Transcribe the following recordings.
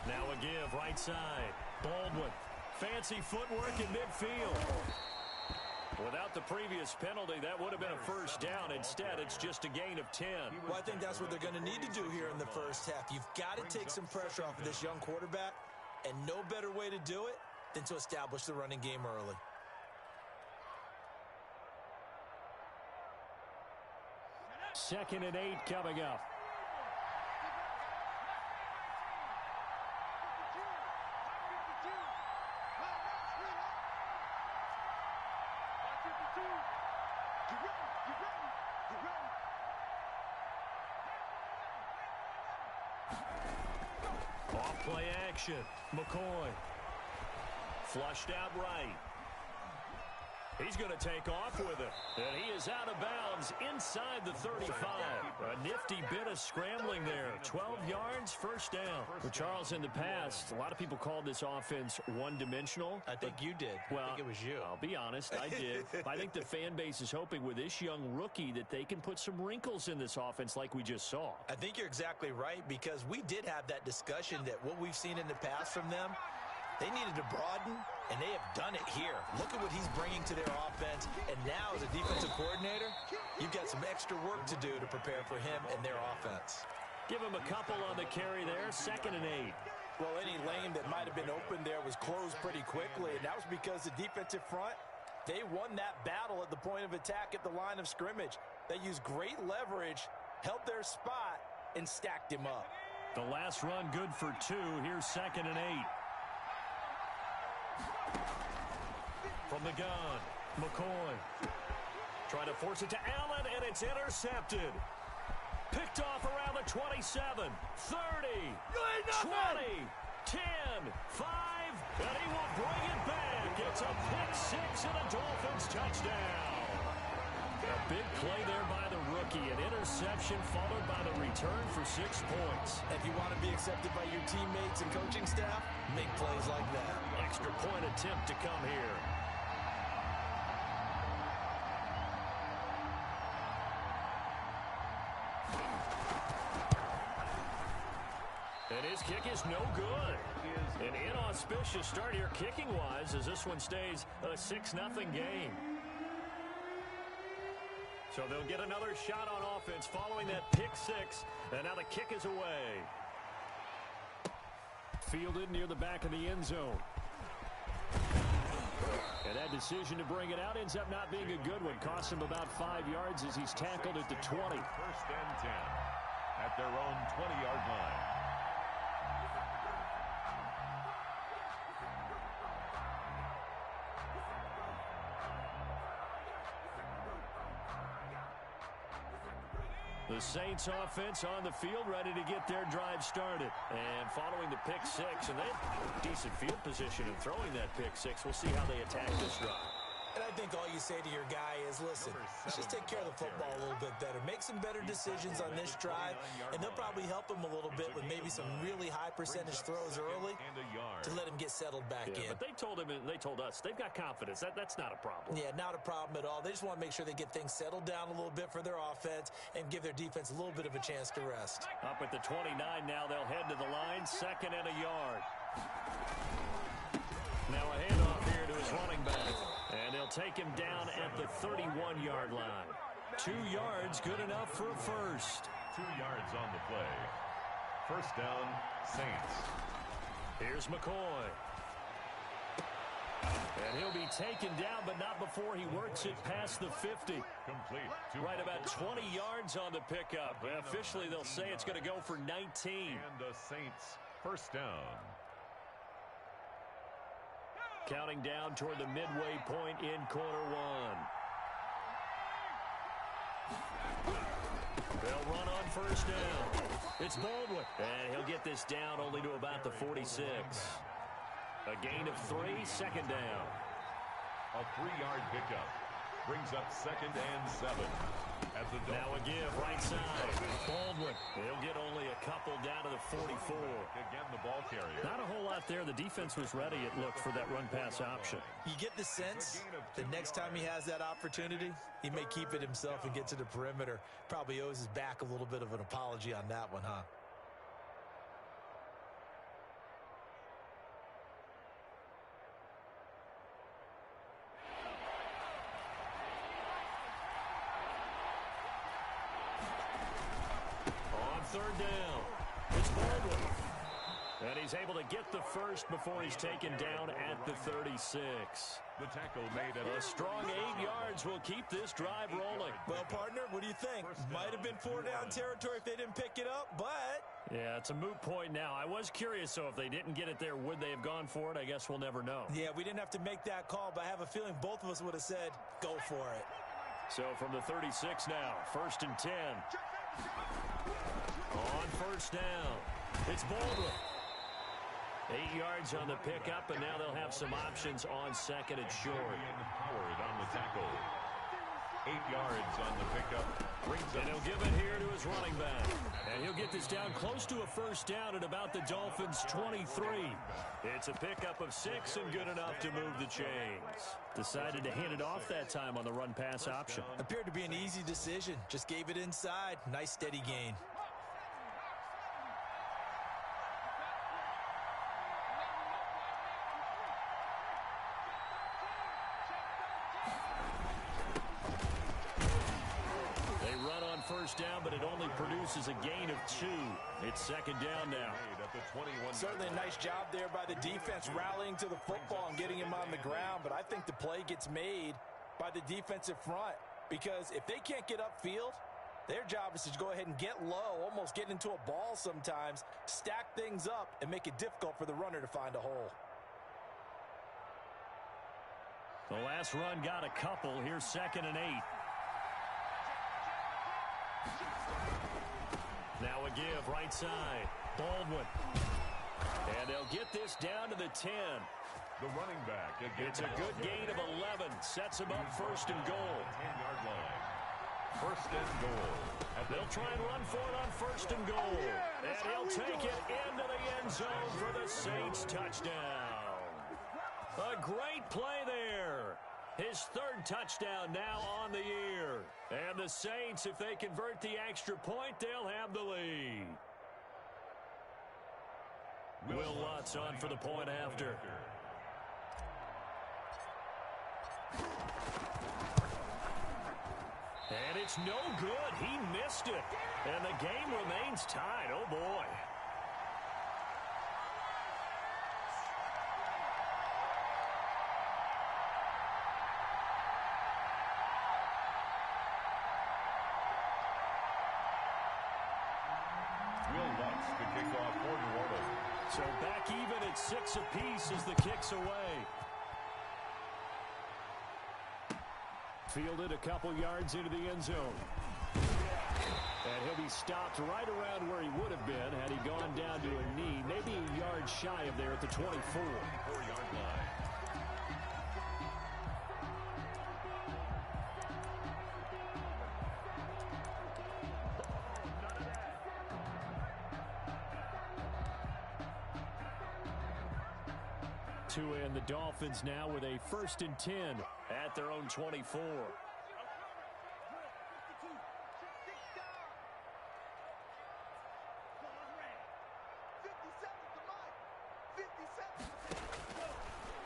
Now a give, right side. Baldwin. Fancy footwork in midfield. Without the previous penalty, that would have been a first down. Instead, it's just a gain of 10. Well, I think that's what they're going to need to do here in the first half. You've got to take some pressure off of this young quarterback, and no better way to do it than to establish the running game early. Second and 8 coming up. Off play action. McCoy. Flushed out right. He's going to take off with it. And he is out of bounds inside the 35. A nifty bit of scrambling there. 12 yards, first down. Well, Charles, in the past, a lot of people called this offense one-dimensional. I think you did. Well, I think it was you. I'll be honest, I did. I think the fan base is hoping with this young rookie that they can put some wrinkles in this offense like we just saw. I think you're exactly right, because we did have that discussion that what we've seen in the past from them, they needed to broaden, and they have done it here. Look at what he's bringing to their offense, and now as a defensive coordinator, you've got some extra work to do to prepare for him and their offense. Give him a couple on the carry there, second and 8. Well, any lane that might have been open there was closed pretty quickly, and that was because the defensive front, they won that battle at the point of attack at the line of scrimmage. They used great leverage, held their spot, and stacked him up. The last run good for 2. Here's second and 8. From the gun, McCoy. Trying to force it to Allen, and it's intercepted. Picked off around the 27, 30, 20, 10, 5, and he will bring it back. It's a pick 6 and a Dolphins touchdown. A big play there by the rookie. An interception followed by the return for 6 points. If you want to be accepted by your teammates and coaching staff, make plays like that. Extra point attempt to come here. And his kick is no good. An inauspicious start here kicking-wise as this one stays a 6-0 game. So they'll get another shot on offense following that pick 6, and now the kick is away. Fielded near the back of the end zone. And that decision to bring it out ends up not being a good one. Costs him about 5 yards as he's tackled at the 20. First and 10 at their own 20-yard line. The Saints offense on the field, ready to get their drive started. And following the pick 6, and they have decent field position in throwing that pick 6. We'll see how they attack this drive. And I think all you say to your guy is, listen, let's just take care of the football a little bit better. Make some better decisions on this drive, and they'll probably help him a little bit with maybe some really high percentage throws early to let him get settled back in. But they told him, and they told us, they've got confidence. That's not a problem. Yeah, not a problem at all. They just want to make sure they get things settled down a little bit for their offense and give their defense a little bit of a chance to rest. Up at the 29 now, they'll head to the line, second and a yard. Now a handoff here to his running back. And they'll take him down at the 31-yard line. 2 yards, good enough for a first. 2 yards on the play. First down, Saints. Here's McCoy. And he'll be taken down, but not before he works it past the 50. Complete. Right about 20 yards on the pickup. Officially, they'll say it's going to go for 19. And the Saints, first down. Counting down toward the midway point in quarter 1. They'll run on first down. It's Baldwin. And he'll get this down only to about the 46. A gain of 3, second down. A 3-yard pickup. Brings up second and 7. At the now a give, right side. Baldwin. He'll get only a couple down to the 44. Again, the ball carrier. Not a whole lot there. The defense was ready, it looked, for that run-pass option. You get the sense the next time he has that opportunity, he may keep it himself and get to the perimeter. Probably owes his back a little bit of an apology on that one, huh? third down. It's Baldwin. And he's able to get the first before he's taken down at the 36. The tackle made at a strong 8 yards will keep this drive rolling. Well, partner, what do you think? Might have been 4-down territory if they didn't pick it up, but... Yeah, it's a moot point now. I was curious, so if they didn't get it there, would they have gone for it? I guess we'll never know. Yeah, we didn't have to make that call, but I have a feeling both of us would have said, go for it. So from the 36 now, 1st and 10. On first down, it's Baldwin. 8 yards on the pickup, and now they'll have some options on 2nd and short. Howard on the tackle. 8 yards on the pickup. And he'll give it here to his running back. And he'll get this down close to a first down at about the Dolphins' 23. It's a pickup of 6 and good enough to move the chains. Decided to hand it off that time on the run-pass option. Appeared to be an easy decision. Just gave it inside. Nice steady gain. First down, but it only produces a gain of 2. It's 2nd down now. Certainly a nice job there by the defense rallying to the football and getting him on the ground, but I think the play gets made by the defensive front because if they can't get upfield, their job is to go ahead and get low, almost get into a ball sometimes, stack things up, and make it difficult for the runner to find a hole. The last run got a couple. Here's 2nd and 8. Now a give, right side. Baldwin. And they'll get this down to the 10. The running back. It's a good gain of 11. Sets him up 1st and goal. 10-yard line. 1st and goal. They'll try and run for it on 1st and goal. And he'll take it into the end zone for the Saints touchdown. A great play there. His 3rd touchdown now on the year. And the Saints, if they convert the extra point, they'll have the lead. Will Lutz on for the point after. And it's no good. He missed it. And the game remains tied. Oh, boy. So back even at 6 apiece as the kick's away. Fielded a couple yards into the end zone. And he'll be stopped right around where he would have been had he gone down to a knee, maybe a yard shy of there at the 24. 24-yard line. And the Dolphins now with a 1st and 10 at their own 24.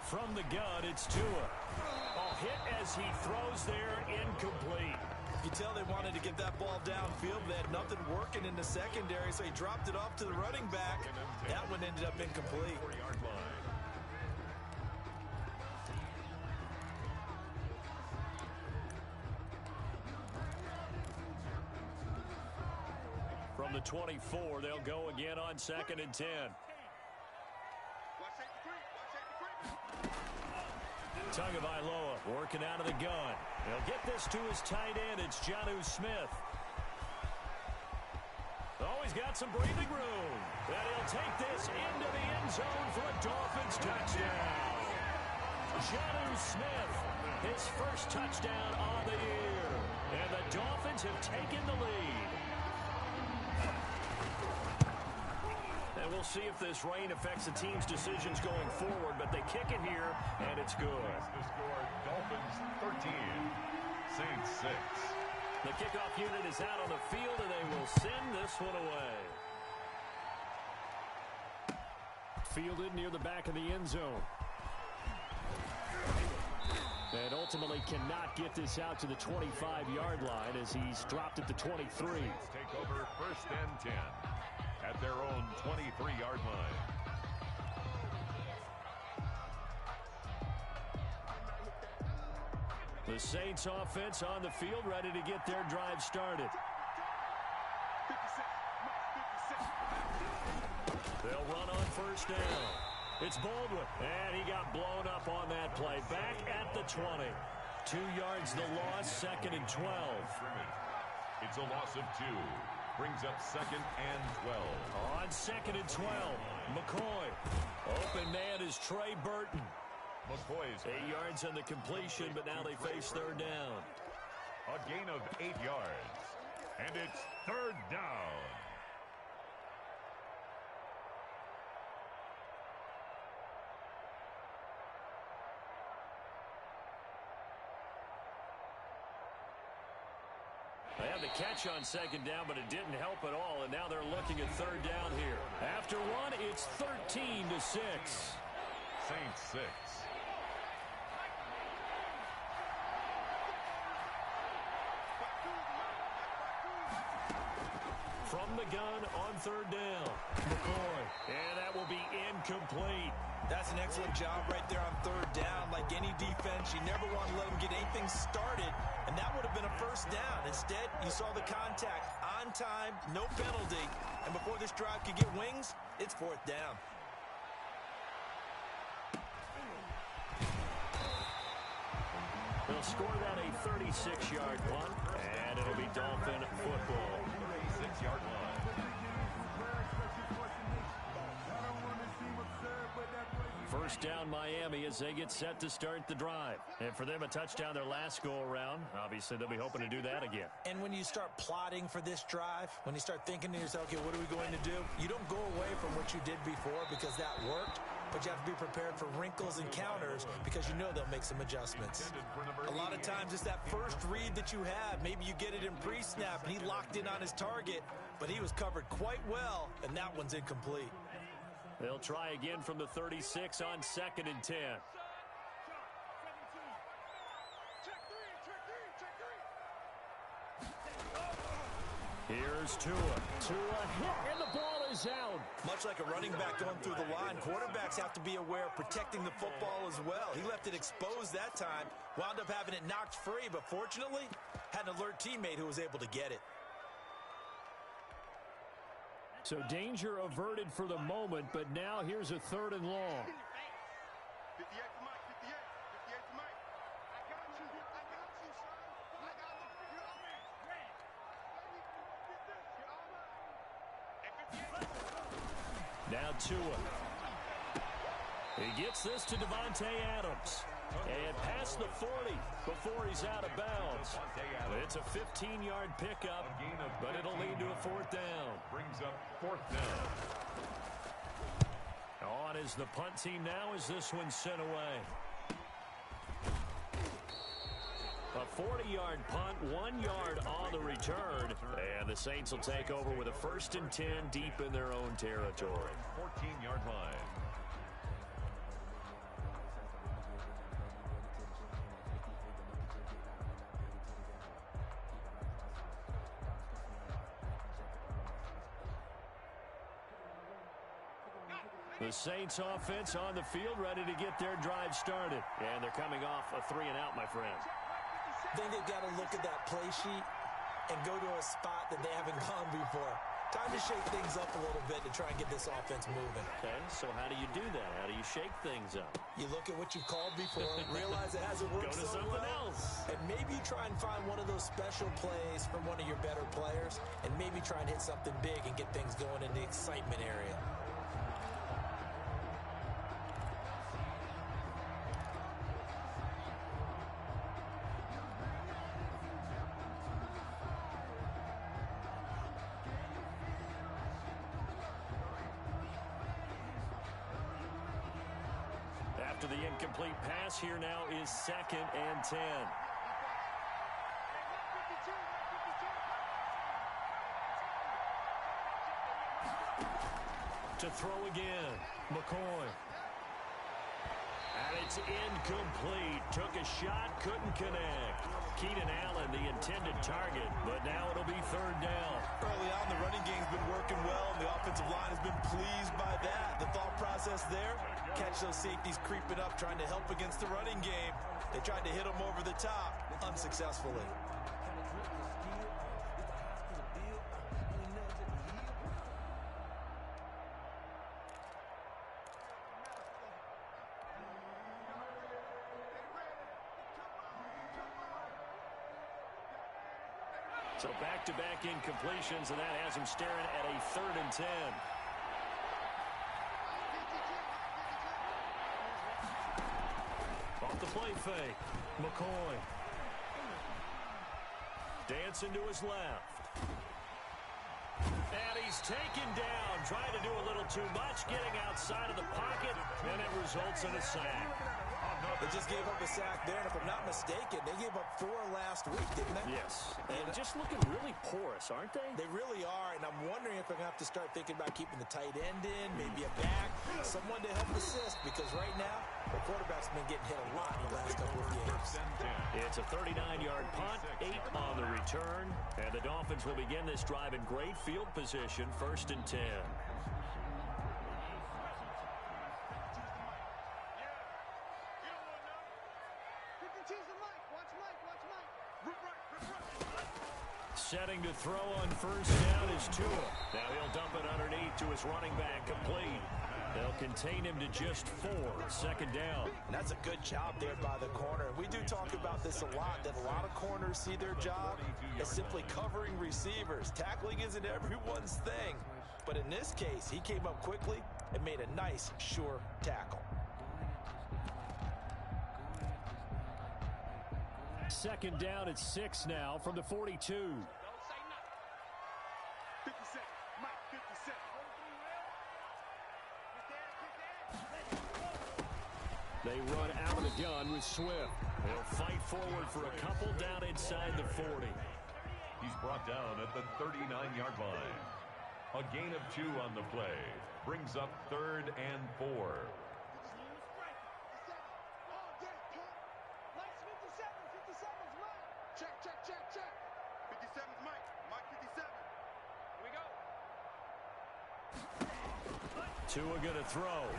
From the gun, it's Tua. A hit as he throws there, incomplete. You tell they wanted to get that ball downfield. They had nothing working in the secondary, so he dropped it off to the running back. That one ended up incomplete. 4-yard line. From the 24, they'll go again on 2nd and 10. Tagovailoa working out of the gun. He'll get this to his tight end. It's Jonnu Smith. Oh, he's got some breathing room. And he'll take this into the end zone for a Dolphins touchdown. Jonnu Smith, his 1st touchdown on the year. And the Dolphins have taken the lead. And we'll see if this rain affects the team's decisions going forward, but they kick it here, and it's good. The score, Dolphins 13, Saints 6. The kickoff unit is out on the field, and they will send this one away. Fielded near the back of the end zone. And ultimately cannot get this out to the 25-yard line as he's dropped at the 23. Take over 1st and 10 at their own 23-yard line. The Saints offense on the field, ready to get their drive started. They'll run on 1st down. It's Baldwin, and he got blown up on that play. Back at the 20. 2 yards the loss, 2nd and 12. It's a loss of 2. Brings up 2nd and 12. On 2nd and 12, McCoy. Open man is Trey Burton. McCoy's 8 yards on the completion, but now they face 3rd down. a gain of 8 yards. And it's 3rd down. They had the catch on 2nd down, but it didn't help at all, and now they're looking at 3rd down here. After one, it's 13-6. Saints 6. From the gun on 3rd down, McCoy, and that will be incomplete. That's an excellent job right there on 3rd down. Like any defense, you never want to let them get anything started, and that would have been a 1st down. Instead, you saw the contact on time, no penalty, and before this drive could get wings, it's 4th down. They'll score that a 36-yard punt, and it'll be Dolphin football. 36-yard line. First down Miami as they get set to start the drive. And for them, a touchdown their last go-around. Obviously, they'll be hoping to do that again. And when you start plotting for this drive, when you start thinking to yourself, okay, what are we going to do? You don't go away from what you did before because that worked, but you have to be prepared for wrinkles and counters because you know they'll make some adjustments. A lot of times it's that first read that you have. Maybe you get it in pre-snap, and he locked in on his target, but he was covered quite well, and that one's incomplete. They'll try again from the 36 on 2nd and 10. Here's Tua. Tua hit, and the ball is out. Much like a running back going through the line, quarterbacks have to be aware of protecting the football as well. He left it exposed that time, wound up having it knocked free, but fortunately, had an alert teammate who was able to get it. So danger averted for the moment, but now here's a 3rd and long. Now Tua. He gets this to Devontae Adams. And past the 40 before he's out of bounds. It's a 15-yard pickup, but it'll lead to a 4th down. Brings up 4th down. On is the punt team now as this one's sent away. A 40-yard punt, 1 yard on the return. And the Saints will take over with a 1st and 10 deep in their own territory. 14-yard line. The Saints offense on the field ready to get their drive started. And they're coming off a 3-and-out, my friend. I think they've got to look at that play sheet and go to a spot that they haven't gone before. Time to shake things up a little bit to try and get this offense moving. Okay, so how do you do that? How do you shake things up? You look at what you've called before, realize it hasn't worked Go to so something well, else. and maybe you try and find one of those special plays from one of your better players, and maybe try and hit something big and get things going in the excitement area. After the incomplete pass, here now is 2nd and 10. To throw again, McCoy. And it's incomplete. Took a shot, couldn't connect. Keenan Allen, the intended target, but now it'll be third down. Early on, the running game's been working well, and the offensive line has been pleased by that. The thought process there, catch those safeties creeping up, trying to help against the running game. They tried to hit them over the top, unsuccessfully. So back-to-back incompletions, and that has him staring at a 3rd and 10. Off the play fake, McCoy. Dancing to his left. And he's taken down, trying to do a little too much, getting outside of the pocket, and it results in a sack. They just gave up a sack there, and if I'm not mistaken, they gave up 4 last week, didn't they? Yes. And just looking really porous, aren't they? They really are, and I'm wondering if they're going to have to start thinking about keeping the tight end in, maybe a back, someone to help assist, because right now, the quarterback's been getting hit a lot in the last couple of games. It's a 39-yard punt, 8 on the return, and the Dolphins will begin this drive in great field position, 1st and 10. Setting to throw on 1st down is Tua. Now he'll dump it underneath to his running back, complete. They'll contain him to just 4, 2nd down. And that's a good job there by the corner. We do talk about this a lot, that a lot of corners see their job as simply covering receivers. Tackling isn't everyone's thing. But in this case, he came up quickly and made a nice, sure tackle. 2nd down at 6 now from the 42. They run out of the gun with Swift. They'll fight forward for a couple down inside the 40. He's brought down at the 39-yard line. A gain of 2 on the play. Brings up 3rd and 4. Tua going to throw.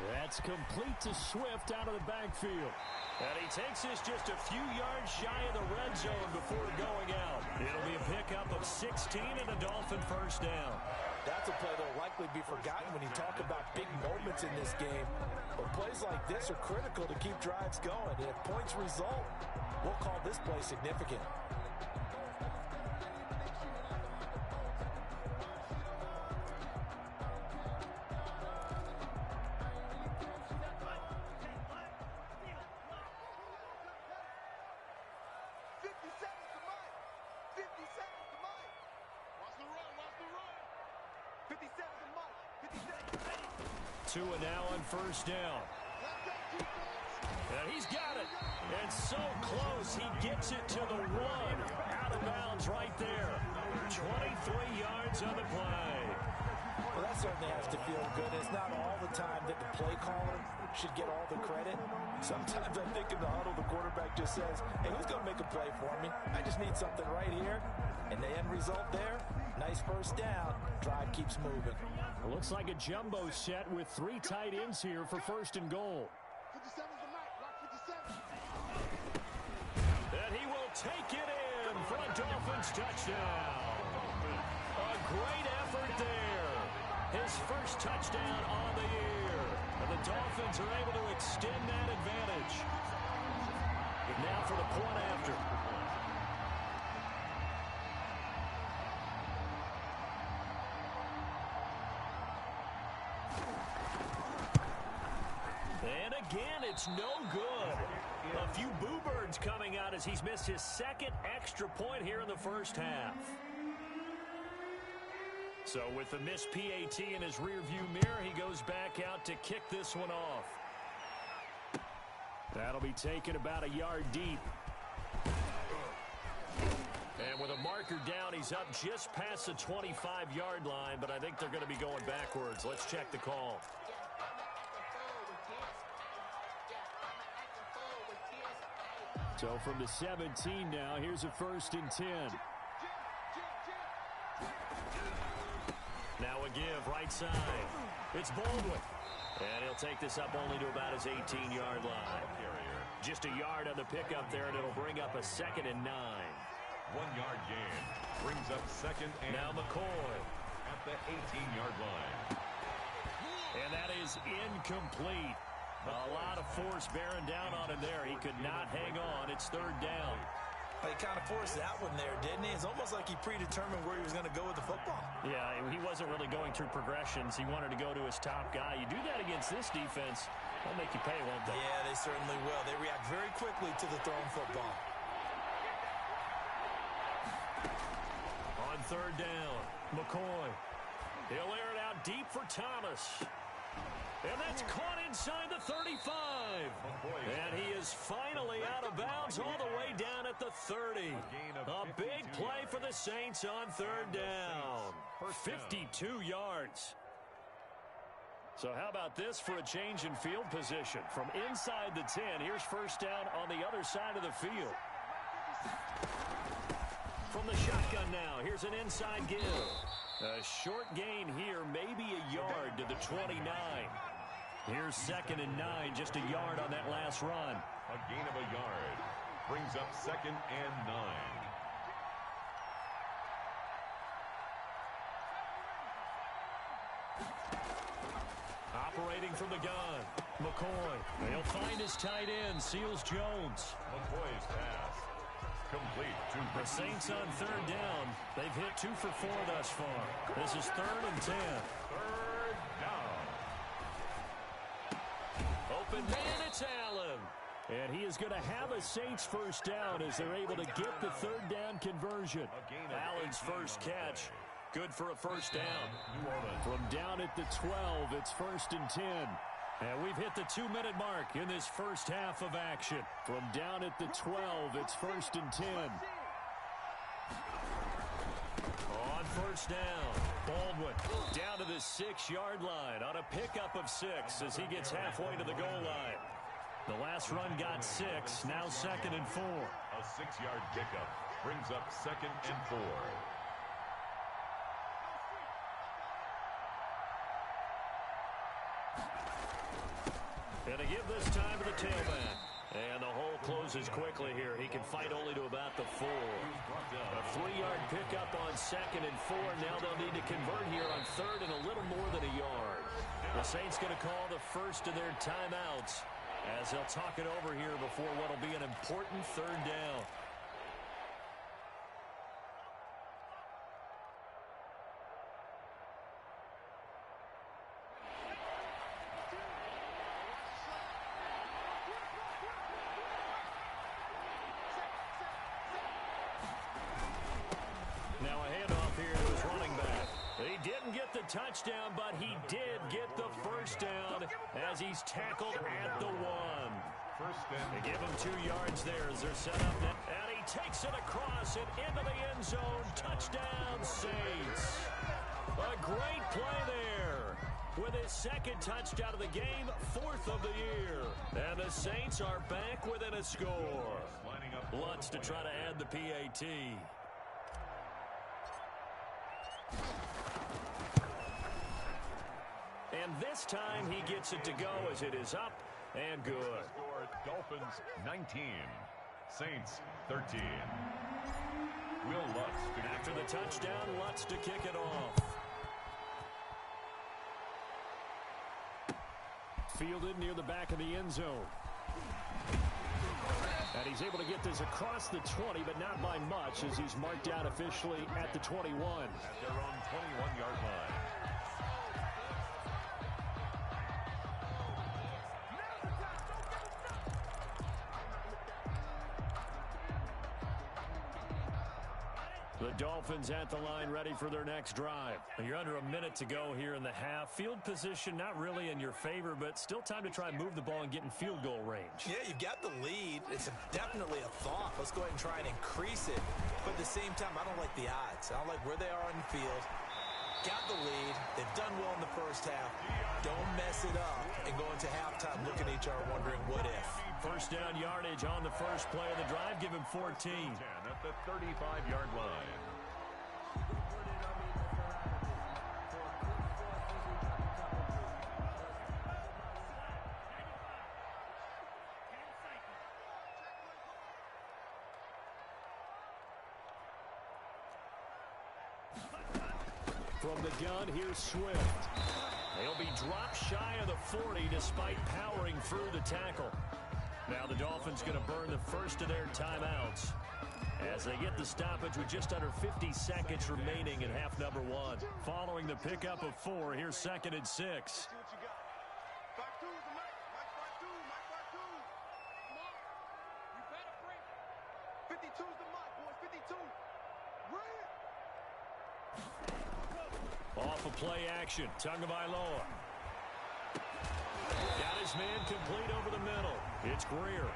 That's complete to Swift out of the backfield. And he takes this just a few yards shy of the red zone before going out. It'll be a pickup of 16 and a Dolphin 1st down. That's a play that will likely be forgotten when you talk about big moments in this game. But plays like this are critical to keep drives going. And if points result, we'll call this play significant. Tua now on 1st down. And he's got it. And so close, he gets it to the 1. Out of bounds right there. 23 yards on the play. Well, that certainly has to feel good. It's not all the time that the play caller should get all the credit. Sometimes I think in the huddle, the quarterback just says, hey, who's going to make a play for me? I just need something right here. And the end result there, nice 1st down. Drive keeps moving. It looks like a jumbo set with 3 tight ends here for 1st and goal. 57's the mic. Rock 57. And he will take it in for a Dolphins touchdown. A great effort there. His 1st touchdown on the year. And the Dolphins are able to extend that advantage. Now for the point after. And again, it's no good. A few boo birds coming out as he's missed his 2nd extra point here in the 1st half. So with the missed PAT in his rearview mirror, he goes back out to kick this one off. That'll be taken about a yard deep. And with a marker down, he's up just past the 25-yard line, but I think they're going to be going backwards. Let's check the call. So from the 17 now, here's a 1st and 10. Now a give, right side. It's Baldwin. And he'll take this up only to about his 18-yard line. Just a yard on the pickup there, and it'll bring up a 2nd and 9. 1-yard gain brings up 2nd and now McCoy at the 18-yard line. And that is incomplete. A lot of force bearing down on him there. He could not hang on. It's 3rd down. He kind of forced that one there, didn't he? It's almost like he predetermined where he was going to go with the football. Yeah, he wasn't really going through progressions. He wanted to go to his top guy. You do that against this defense, they'll make you pay, won't they? Yeah, they certainly will. They react very quickly to the thrown football. On 3rd down, McCoy. He'll air it out deep for Thomas. And that's caught inside the 35. And he is finally out of bounds all the way down at the 30. A big play for the Saints on 3rd down. 52 yards. So how about this for a change in field position? From inside the 10, here's 1st down on the other side of the field. From the shotgun now, here's an inside give. A short gain here, maybe a yard to the 29. Here's 2nd and 9, just a yard on that last run. A gain of a yard brings up 2nd and 9. Operating from the gun, McCoy. He'll find his tight end, Seals Jones. McCoy's pass complete to the Saints on 3rd down. They've hit 2 for 4 thus far. This is 3rd and 10. 3rd down. Open man, it's Allen. And he is going to have a Saints 1st down as they're able to get the 3rd down conversion. Allen's first catch. Good for a 1st down. From down at the 12, it's 1st and 10. And we've hit the 2-minute mark in this first half of action. From down at the 12, it's 1st and 10. On 1st down, Baldwin down to the 6-yard line on a pickup of 6 as he gets halfway to the goal line. The last run got 6, now 2nd and 4. A 6-yard pickup brings up 2nd and 4. And a give this time to the tailback. And the hole closes quickly here. He can fight only to about the 4. A 3-yard pickup on 2nd and 4. Now they'll need to convert here on 3rd and a little more than a yard. The Saints going to call the first of their timeouts as they'll talk it over here before what will be an important 3rd down. Now a handoff here to his running back. He didn't get the touchdown, but he did get the 1st down as he's tackled at the 1. They give him 2 yards there as they're set up now. And he takes it across and into the end zone. Touchdown, Saints. A great play there. With his 2nd touchdown of the game, 4th of the year. And the Saints are back within a score. Lutz to try to add the PAT. And this time he gets it to go as it is up and good. Dolphins 19, Saints 13. Will Lutz after the touchdown, Lutz to kick it off. Fielded near the back of the end zone. And he's able to get this across the 20, but not by much as he's marked out officially at the 21. At their own 21-yard line. The Dolphins at the line ready for their next drive. You're under a minute to go here in the half. Field position not really in your favor, but still time to try and move the ball and get in field goal range. Yeah, you've got the lead. It's definitely a thought. Let's go ahead and try and increase it. But at the same time, I don't like the odds. I don't like where they are on the field. got the lead. They've done well in the first half. Don't mess it up and go into halftime looking at each other wondering what if. First down yardage on the first play of the drive. Give him 14. 10 at the 35-yard line. From the gun, here's Swift. They'll be dropped shy of the 40 despite powering through the tackle. Now the Dolphins going to burn the first of their timeouts as they get the stoppage with just under 50 seconds remaining in half number one. Following the pickup of 4, here's 2nd and 6. Off of play action, Tagovailoa. Got his man complete over the middle. It's Greer.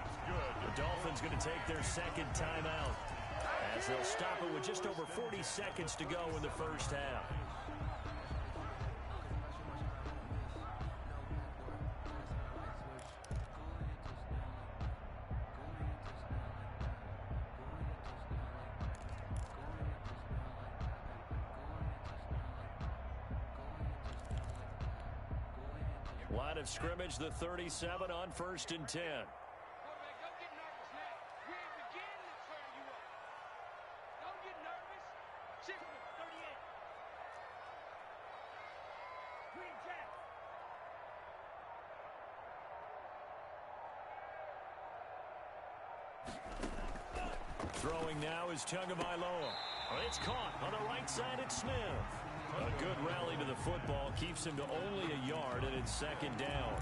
The Dolphins going to take their second timeout as they'll stop it with just over 40 seconds to go in the first half. Line of scrimmage, the 37 on 1st and 10. Throwing now is Tagovailoa. It's caught on the right side at Smith. A good rally to the football keeps him to only a yard, and it's 2nd down.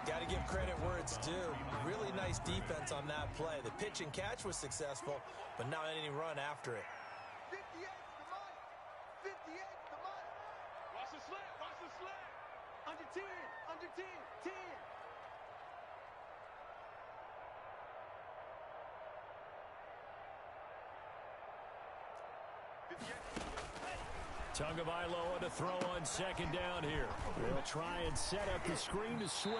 Got to give credit where it's due. Really nice defense on that play. The pitch and catch was successful, but not any run after it. 58's the money. 58's the money. Watch the slant. Watch the slant. Under 10. Under 10. 10. Tagovailoa to throw on 2nd down here. They'll try and set up the screen to Swift.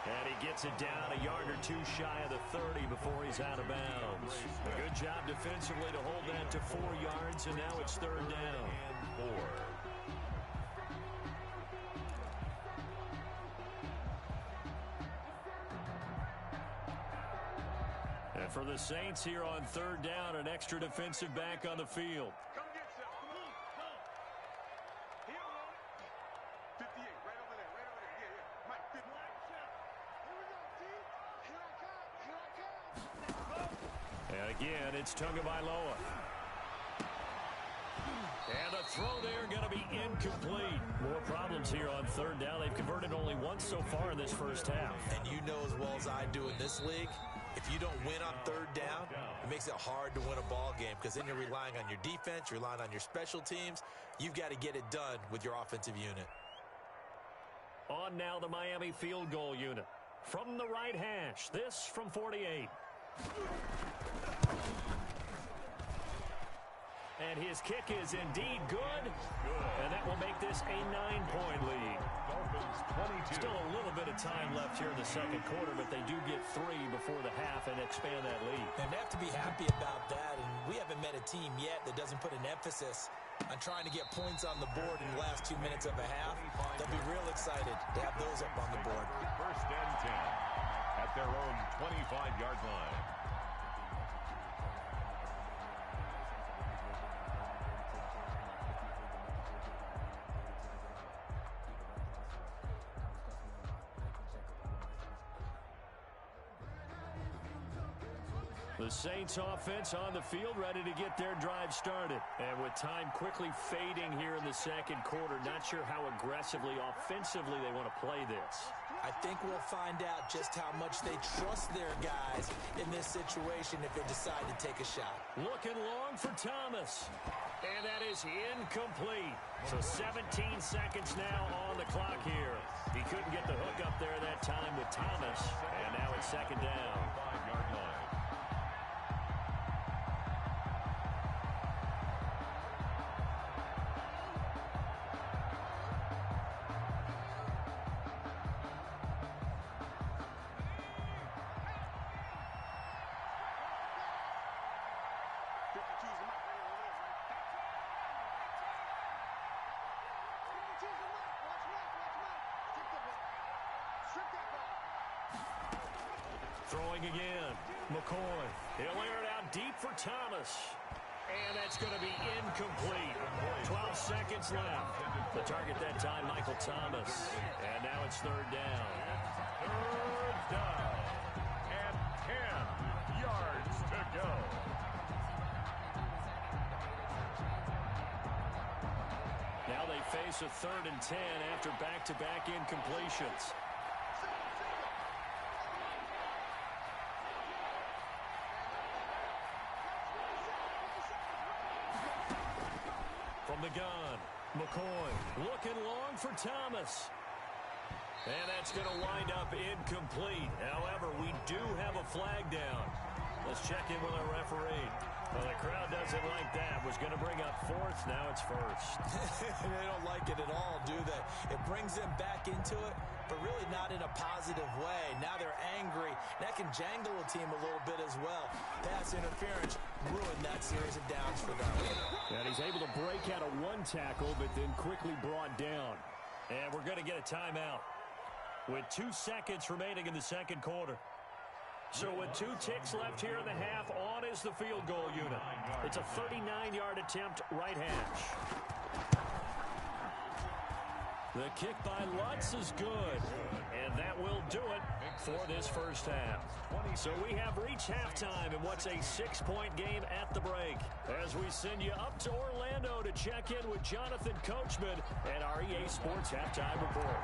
And he gets it down a yard or 2 shy of the 30 before he's out of bounds. A good job defensively to hold that to 4 yards, and now it's 3rd down. 4. And for the Saints here on 3rd down, an extra defensive back on the field. Come get some. Come on. Go. Here we go. 58. Right over there. Right over there. Yeah, yeah. Mike, 50. Here we go, T. Here I come. Here I come. And again, it's Tagovailoa. And the throw there going to be incomplete. More problems here on 3rd down. They've converted only once so far in this first half. And you know as well as I do in this league, if you don't win on 3rd down, it makes it hard to win a ball game because then you're relying on your defense, you're relying on your special teams. You've got to get it done with your offensive unit. On now the Miami field goal unit. From the right hash, this from 48. And his kick is indeed good. And that will make this a 9-point lead. Dolphins 22. Still a little bit of time left here in the 2nd quarter, but they do get 3 before the half and expand that lead. And they have to be happy about that, and we haven't met a team yet that doesn't put an emphasis on trying to get points on the board in the last 2 minutes of a half. They'll be real excited to have those up on the board. 1st and 10 at their own 25-yard line. The Saints offense on the field ready to get their drive started. And with time quickly fading here in the 2nd quarter, not sure how aggressively, offensively they want to play this. I think we'll find out just how much they trust their guys in this situation if they decide to take a shot. Looking long for Thomas. And that is incomplete. So 17 seconds now on the clock here. He couldn't get the hook up there that time with Thomas. And now it's 2nd down. 5-yard line. Throwing again. McCoy. He'll air it out deep for Thomas. And that's going to be incomplete. 12 seconds left. The target that time, Michael Thomas. And now it's third down. Third down. And 10 yards to go. Now they face a 3rd and 10 after back-to-back incompletions. From the gun, McCoy looking long for Thomas. And that's going to wind up incomplete. However, we do have a flag down. Let's check in with our referee. Well, the crowd doesn't like that. Was going to bring up 4th. Now it's 1st. They don't like it at all, do they? It brings them back into it, but really not in a positive way. Now they're angry. That can jangle a team a little bit as well. Pass interference ruined that series of downs for them. And he's able to break out of 1 tackle, but then quickly brought down. And we're going to get a timeout with 2 seconds remaining in the second quarter. So with 2 ticks left here in the half, on is the field goal unit. It's a 39-yard attempt, right hash. The kick by Lutz is good, and that will do it for this first half. So we have reached halftime in what's a 6-point game at the break, as we send you up to Orlando to check in with Jonathan Coachman and our EA Sports Halftime Report.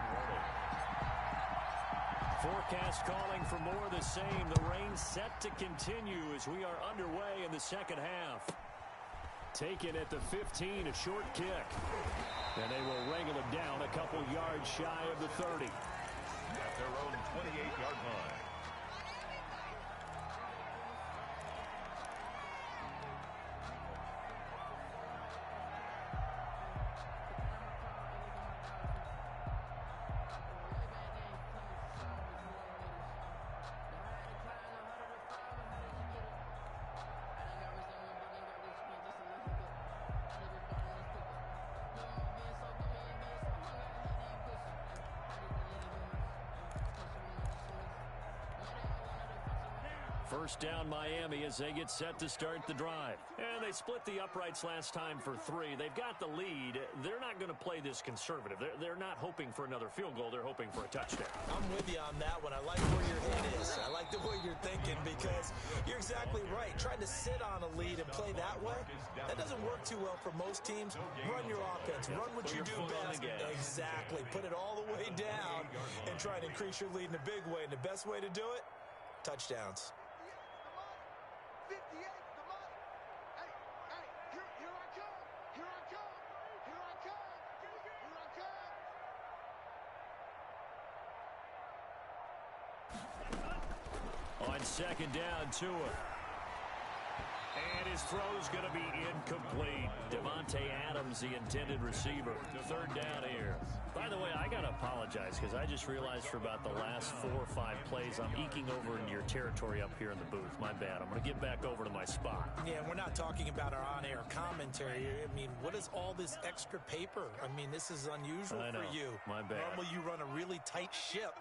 Forecast calling for more of the same. The rain set to continue as we are underway in the second half. Taken at the 15, a short kick. And they will wrangle him down a couple yards shy of the 30. At their own 28-yard line. First down Miami as they get set to start the drive. And they split the uprights last time for 3. They've got the lead. They're not going to play this conservative. They're not hoping for another field goal. They're hoping for a touchdown. I'm with you on that one. I like where your head is. I like the way you're thinking because you're exactly right. Trying to sit on a lead and play that way, that doesn't work too well for most teams. Run your offense. Run what you do best. Exactly. Put it all the way down and try and increase your lead in a big way. And the best way to do it, touchdowns. 58, the money. Hey, here I come. Here I come. Here I come. Here I come. On second down, Tua. And his throw is going to be incomplete. Devontae Adams, the intended receiver. Third down here. By the way, I got to apologize because I just realized for about the last 4 or 5 plays, I'm eking over into your territory up here in the booth. My bad. I'm going to get back over to my spot. Yeah, we're not talking about our on-air commentary. I mean, what is all this extra paper? I mean, this is unusual for you. My bad. Normally you run a really tight ship.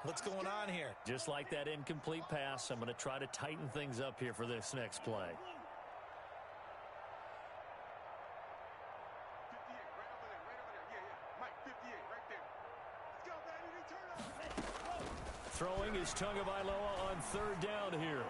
What's going on here? Just like that incomplete pass, I'm going to try to tighten things up here for this next play. 58, right over there. Yeah. Mike, 58, right there. Let's go, baby. Turn up. Throwing is Tagovailoa on third down here.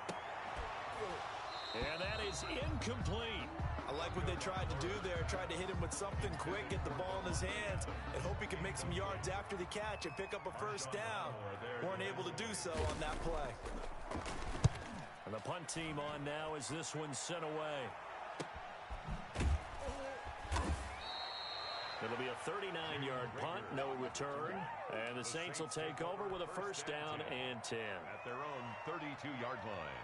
And that is incomplete. I like what they tried to do there. Tried to hit him with something quick, get the ball in his hands, and hope he could make some yards after the catch and pick up a first down. Weren't able to do so on that play. And the punt team on now as this one's sent away. It'll be a 39-yard punt, no return. And the Saints will take over with a first down and 10. At their own 32-yard line.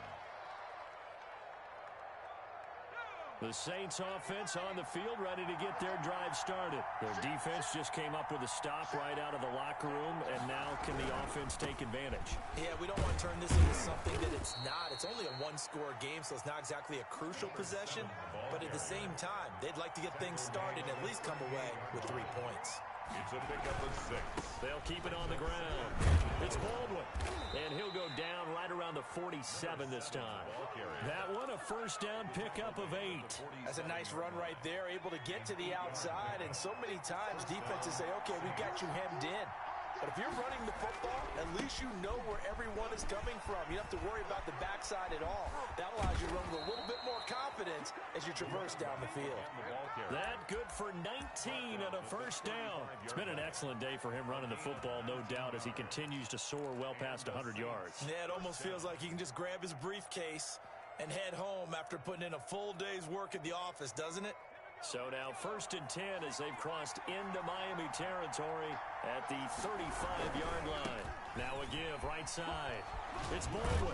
The Saints offense on the field, ready to get their drive started. Their defense just came up with a stop right out of the locker room, and now can the offense take advantage? Yeah, we don't want to turn this into something that it's not. It's only a one-score game, so it's not exactly a crucial possession. But at the same time, they'd like to get things started and at least come away with 3 points. It's a pickup of 6. They'll keep it on the ground. It's Baldwin. And he'll go down right around the 47 this time. That one, a first down pickup of 8. That's a nice run right there, able to get to the outside. And so many times defenses say, okay, we've got you hemmed in. But if you're running the football, at least you know where everyone is coming from. You don't have to worry about the backside at all. That allows you to run with a little bit more confidence as you traverse down the field. That good for 19 and a first down. It's been an excellent day for him running the football, no doubt, as he continues to soar well past 100 yards. Yeah, it almost feels like he can just grab his briefcase and head home after putting in a full day's work at the office, doesn't it? So now 1st and 10 as they've crossed into Miami territory at the 35-yard line. Now a give right side. It's Baldwin.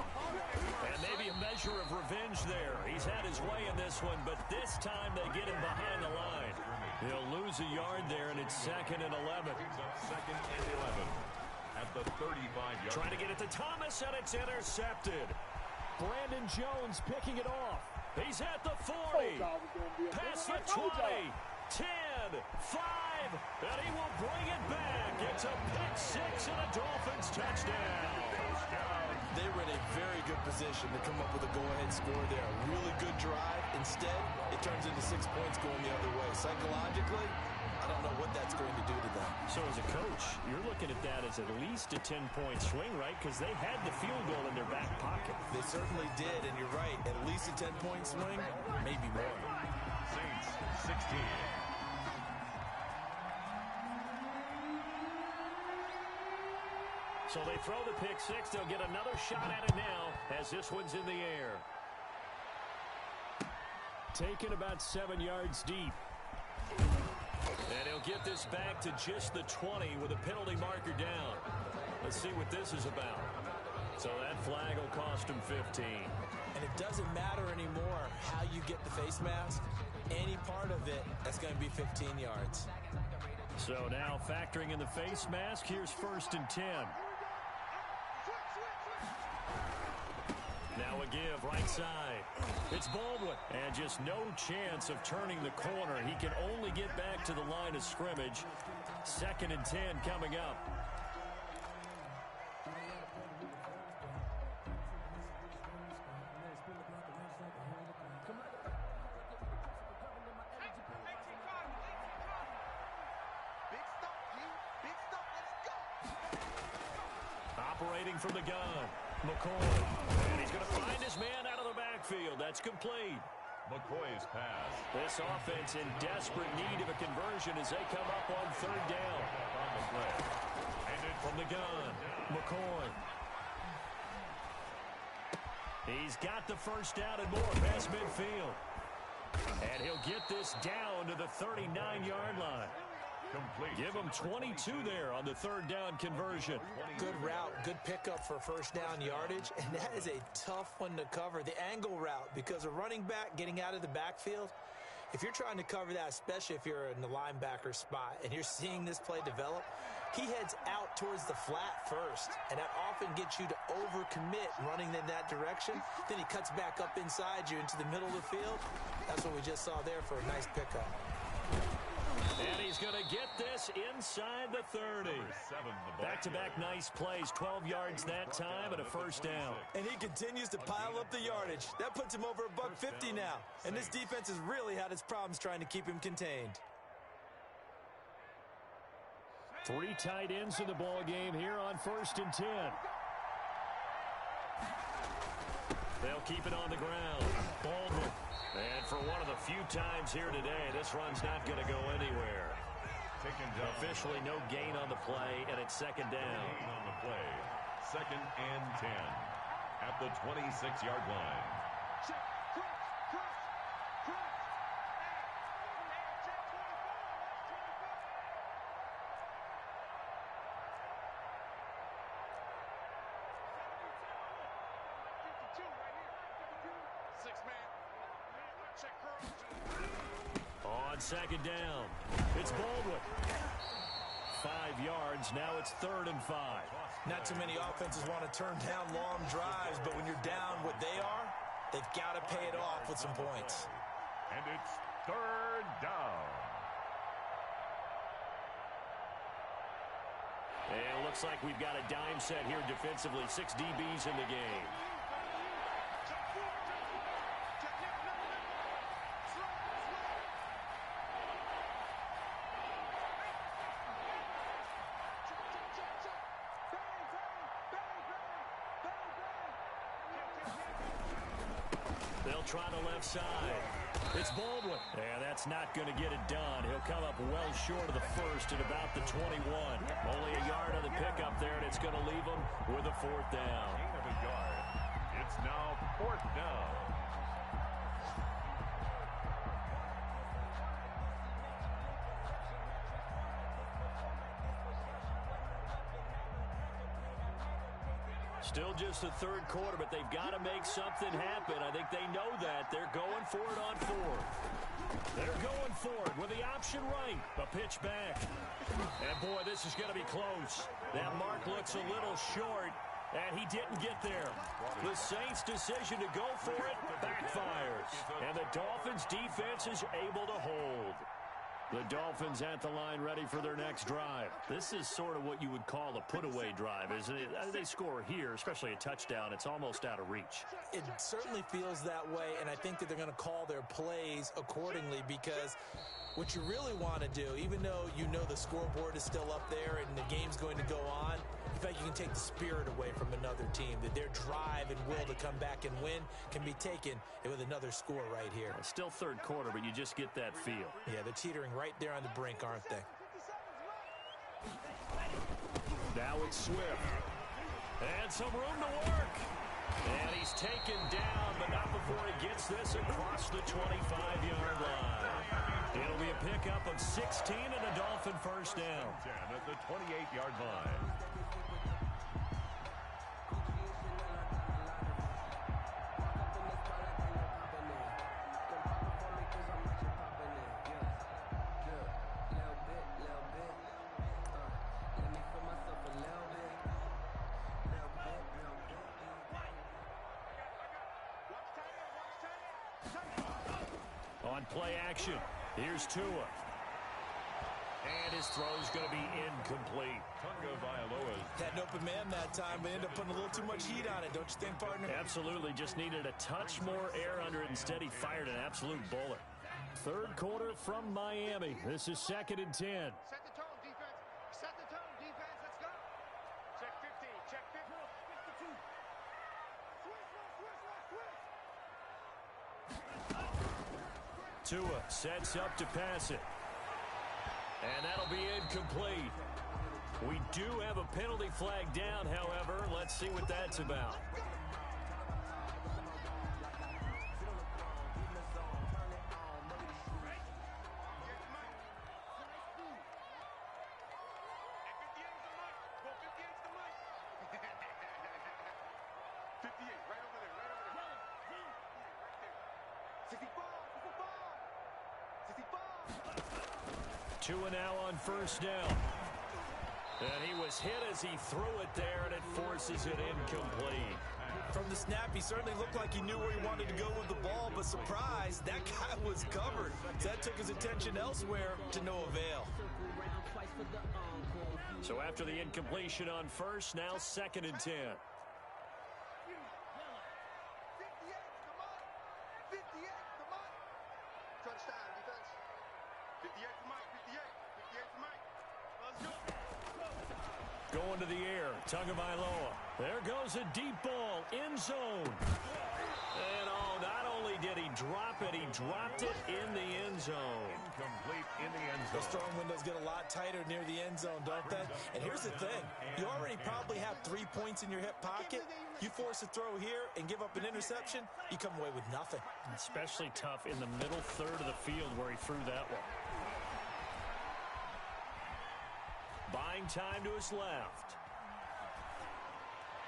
And maybe a measure of revenge there. He's had his way in this one, but this time they get him behind the line. He'll lose a yard there, and it's 2nd and 11. 2nd and 11 at the 35-yard. Trying to get it to Thomas, and it's intercepted. Brandon Jones picking it off. He's at the 40, past the 20, 10, 5, and he will bring it back. It's a pick 6 and a Dolphins touchdown. They were in a very good position to come up with a go-ahead score there. A really good drive. Instead, it turns into 6 points going the other way. Psychologically, I don't know what that's going to do to them. So as a coach, you're looking at that as at least a 10-point swing, right? Because they had the field goal in their back pocket. They certainly did, and you're right. At least a 10-point swing, maybe more. Saints 16. So they throw the pick 6. They'll get another shot at it now as this one's in the air. Taken about 7 yards deep. And he'll get this back to just the 20 with a penalty marker down. Let's see what this is about. So that flag will cost him 15. And it doesn't matter anymore how you get the face mask. Any part of it, that's going to be 15 yards. So now factoring in the face mask, here's 1st and 10. Now a give right side. It's Baldwin. And just no chance of turning the corner. He can only get back to the line of scrimmage. 2nd and 10 coming up. Operating from the gun, McCoy. And he's going to find his man out of the backfield. That's complete. McCoy's pass. This offense in desperate need of a conversion as they come up on 3rd down. On the play. And it's From the gun, McCoy. He's got the first down and more past midfield. And he'll get this down to the 39-yard line. complete. Give him 22 there on the 3rd down conversion. Good route, good pickup for first down yardage, and that is a tough one to cover, the angle route, because a running back getting out of the backfield, if you're trying to cover that, especially if you're in the linebacker spot and you're seeing this play develop, he heads out towards the flat first, and that often gets you to overcommit running in that direction. Then he cuts back up inside you into the middle of the field. That's what we just saw there for a nice pickup. And he's going to get this inside the 30. Back-to-back nice plays, 12 yards that time and a first down. And he continues to pile up the yardage. That puts him over $150 now. And this defense has really had its problems trying to keep him contained. 3 tight ends in the ball game here on 1st and 10. They'll keep it on the ground. Baldwin. And for one of the few times here today, this run's not going to go anywhere. Officially no gain on the play, and it's 2nd down. On the play, 2nd and 10 at the 26-yard line. On 2nd down, it's Baldwin. 5 yards, now it's 3rd and 5. Not too many offenses want to turn down long drives, but when you're down what they are, they've got to pay it off with some points. And it's 3rd down. Looks like we've got a dime set here defensively. 6 DBs in the game. They'll try the left side. It's Baldwin. Yeah, that's not going to get it done. He'll come up well short of the first at about the 21. Only a yard on the pickup there, and it's going to leave him with a 4th down. Gain of a yard. It's now 4th down. Still just the 3rd quarter, but they've got to make something happen. I think they know that. They're going for it on 4th. They're going for it with the option right. A pitch back. And, boy, this is going to be close. That mark looks a little short, and he didn't get there. The Saints' decision to go for it backfires. And the Dolphins' defense is able to hold. The Dolphins at the line ready for their next drive. This is sort of what you would call a put-away drive, isn't it? They score here, especially a touchdown. It's almost out of reach. It certainly feels that way, and I think that they're going to call their plays accordingly because what you really want to do, even though you know the scoreboard is still up there and the game's going to go on, in fact, you can take the spirit away from another team, that their drive and will to come back and win can be taken with another score right here. Well, still 3rd quarter, but you just get that feel. Yeah, they're teetering right there on the brink, aren't they? Now it's Swift. And some room to work. And he's taken down, but not before he gets this across the 25-yard line. It'll be a pickup of 16 and a Dolphin 1st down. 10 at the 28-yard line. On play action, here's Tua. And his throw's going to be incomplete. Had an open man that time, but ended up putting a little too much heat on it, don't you think, partner? Absolutely, just needed a touch more air under it. Instead, he fired an absolute bullet. 3rd quarter from Miami. This is 2nd and 10. Set the tone, defense. Set the tone, defense. Let's go. Check 15. Check 52. Switch. Tua sets up to pass it. And that'll be incomplete. We do have a penalty flag down, however. Let's see what that's about. Tua now on 1st down. And he was hit as he threw it there, and it forces it incomplete. From the snap, he certainly looked like he knew where he wanted to go with the ball, but surprise, that guy was covered. So that took his attention elsewhere to no avail. So after the incompletion on 1st, now 2nd and 10. 58, come on. 58, come on. Touchdown, defense. 58 for Mike, 58. 58 for Mike. Let's go. Going to the air, Tagovailoa. There goes a deep ball, end zone. And not only did he drop it, he dropped it in the end zone. Incomplete in the end zone. Those throwing windows get a lot tighter near the end zone, don't they? And here's the thing. You already probably have 3 points in your hip pocket. You force a throw here and give up an interception, you come away with nothing. Especially tough in the middle third of the field where he threw that one. Buying time to his left.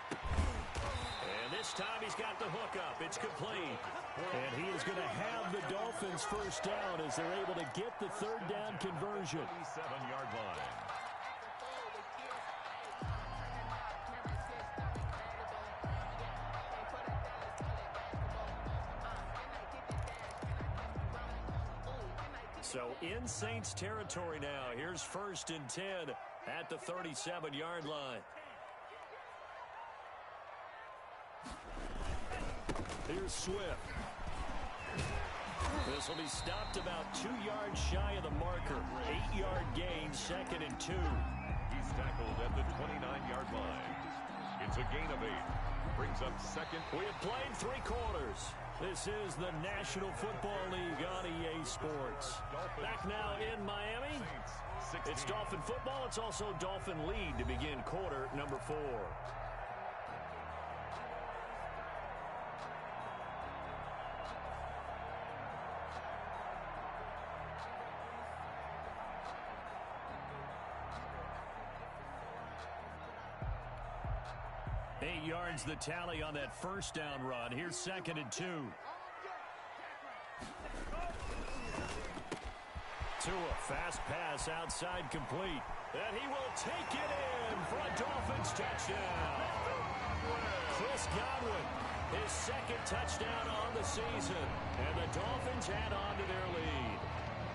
And this time he's got the hookup. It's complete. And he is going to have the Dolphins 1st down as they're able to get the 3rd down conversion. 7-yard line. So in Saints territory now. Here's 1st and 10 at the 37-yard line. Here's Swift. This will be stopped about 2 yards shy of the marker. 8-yard gain, 2nd and 2. He's tackled at the 29-yard line. It's a gain of 8. Brings up 2nd. We have played 3 quarters. This is the National Football League on EA Sports. Back now in Miami. It's Dolphin football. It's also Dolphin lead to begin quarter number 4. 8 yards the tally on that first down run. Here's 2nd and 2. Tua, fast pass outside complete. And he will take it in for a Dolphins touchdown. Chris Godwin, his 2nd touchdown on the season. And the Dolphins add on to their lead.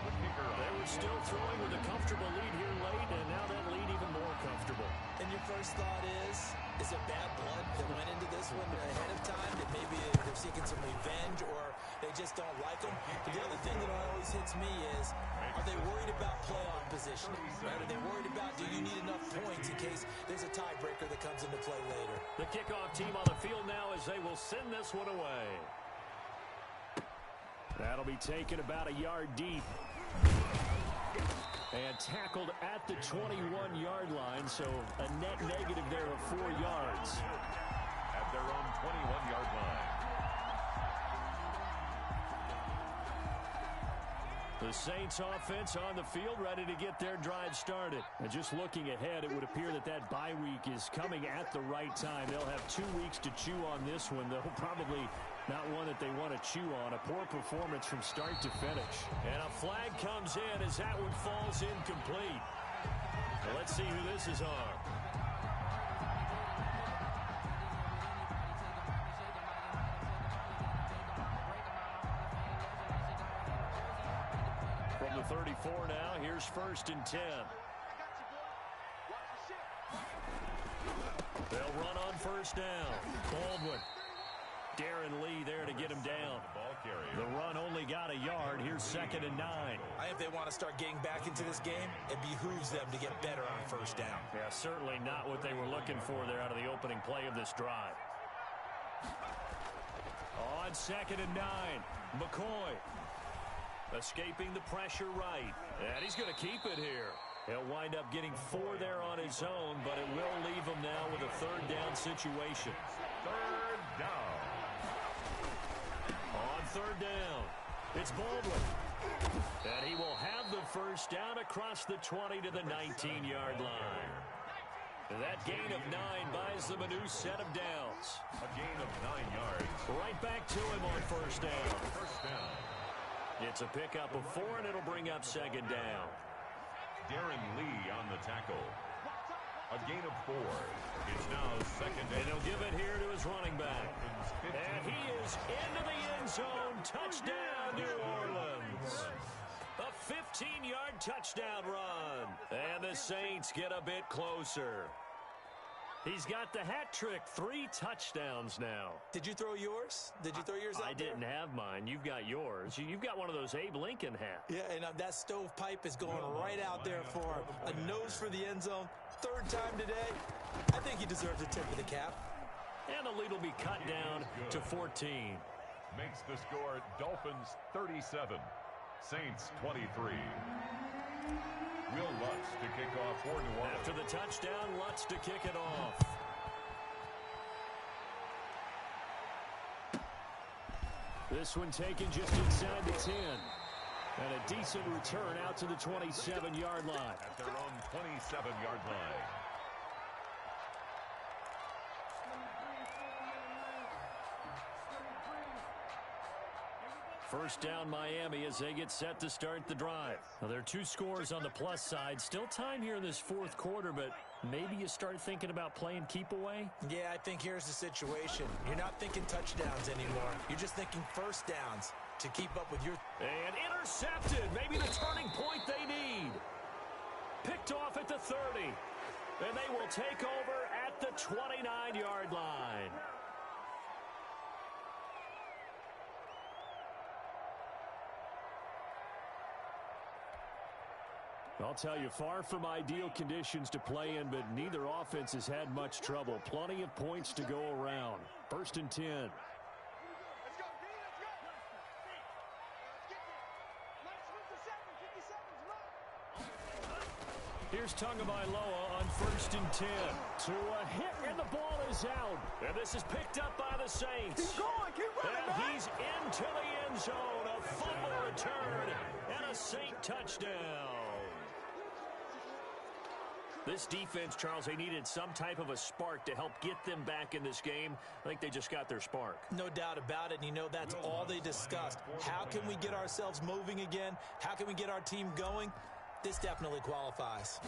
They were still throwing with a comfortable lead here late, and now that lead even more comfortable. And your first thought is it bad blood that went into this one ahead of time? That maybe they're seeking some revenge, or they just don't like them? But the other thing that always hits me is, are they worried about playoff positioning? Right? Are they worried about, do you need enough points in case there's a tiebreaker that comes into play later? The kickoff team on the field now as they will send this one away. That'll be taken about a yard deep. And tackled at the 21-yard line, so a net negative there of 4 yards. At their own 21-yard line. The Saints offense on the field, ready to get their drive started. And just looking ahead, it would appear that that bye week is coming at the right time. They'll have 2 weeks to chew on this one, though probably not one that they want to chew on. A poor performance from start to finish. And a flag comes in as that one falls incomplete. Well, let's see who this is on. From the 34 now, here's 1st and 10. They'll run on 1st down. Baldwin. Darren Lee there to get him down. The run only got a yard. Here's 2nd and 9. I think they want to start getting back into this game. It behooves them to get better on 1st down. Yeah, certainly not what they were looking for there out of the opening play of this drive. On 2nd and 9, McCoy escaping the pressure right. And he's going to keep it here. He'll wind up getting 4 there on his own, but it will leave him now with a 3rd down situation. 3rd down. On 3rd down, it's Baldwin. And he will have the 1st down across the 20 to the 19-yard line. That gain of 9 buys them a new set of downs. A gain of 9 yards. Right back to him on 1st down. 1st down. It's a pickup of 4, and it'll bring up 2nd down. Darren Lee on the tackle. A gain of 4. It's now 2nd and he'll give it here to his running back. And he is into the end zone. Touchdown, New Orleans. A 15-yard touchdown run. And the Saints get a bit closer. He's got the hat trick. 3 touchdowns now. Did you throw yours? Did you throw yours out I didn't have mine. You've got yours. You've got one of those Abe Lincoln hats. Yeah, and that stovepipe is going right out there for him. A nose for the end zone. 3rd time today. I think he deserves a tip of the cap. And the lead will be cut down to 14. Makes the score Dolphins 37, Saints 23. Will Lutz to kick off for New Orleans. After the touchdown, Lutz to kick it off. This one taken just inside the 10. And a decent return out to the 27-yard line. At their own 27-yard line. First down Miami as they get set to start the drive. Now, there are 2 scores on the plus side. Still time here in this 4th quarter, but maybe you start thinking about playing keep away? Yeah, I think here's the situation. You're not thinking touchdowns anymore. You're just thinking 1st downs to keep up with your... And intercepted. Maybe the turning point they need. Picked off at the 30. will take over at the 29-yard line. I'll tell you, far from ideal conditions to play in, but neither offense has had much trouble. Plenty of points to go around. 1st and 10. Let's go, D, let's go. Let's get there. Let's switch to 7, 57s, run. Here's Tagovailoa on 1st and 10. To a hit, and the ball is out. And this is picked up by the Saints. Keep going, keep running, And man. he's into the end zone. A fumble return and a Saint touchdown. This defense, Charles, they needed some type of a spark to help get them back in this game. I think they just got their spark. No doubt about it. And you know, that's all they discussed. How can we get ourselves moving again? How can we get our team going? This definitely qualifies.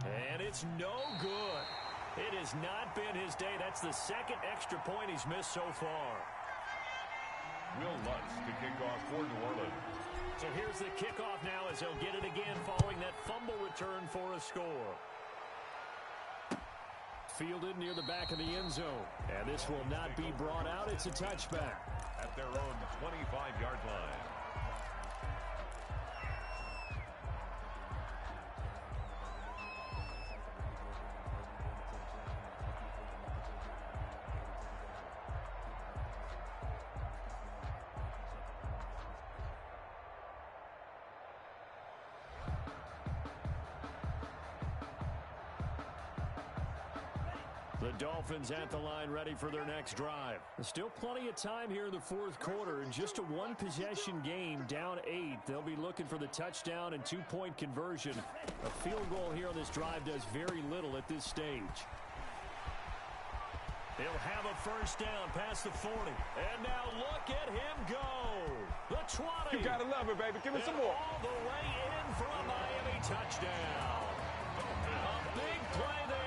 And it's no good. It has not been his day. That's the second extra point he's missed so far. Will Lutz to kick off for New Orleans. So here's the kickoff now as he'll get it again following that fumble return for a score. Fielded near the back of the end zone. And this will not be brought out. It's a touchback. At their own 25-yard line. The Dolphins at the line ready for their next drive. There's still plenty of time here in the 4th quarter. In just a one-possession game, down 8. They'll be looking for the touchdown and 2-point conversion. A field goal here on this drive does very little at this stage. He'll have a first down past the 40. And now look at him go. The 20. You gotta love it, baby. Give me some And more. all the way in for a Miami touchdown. A big play there.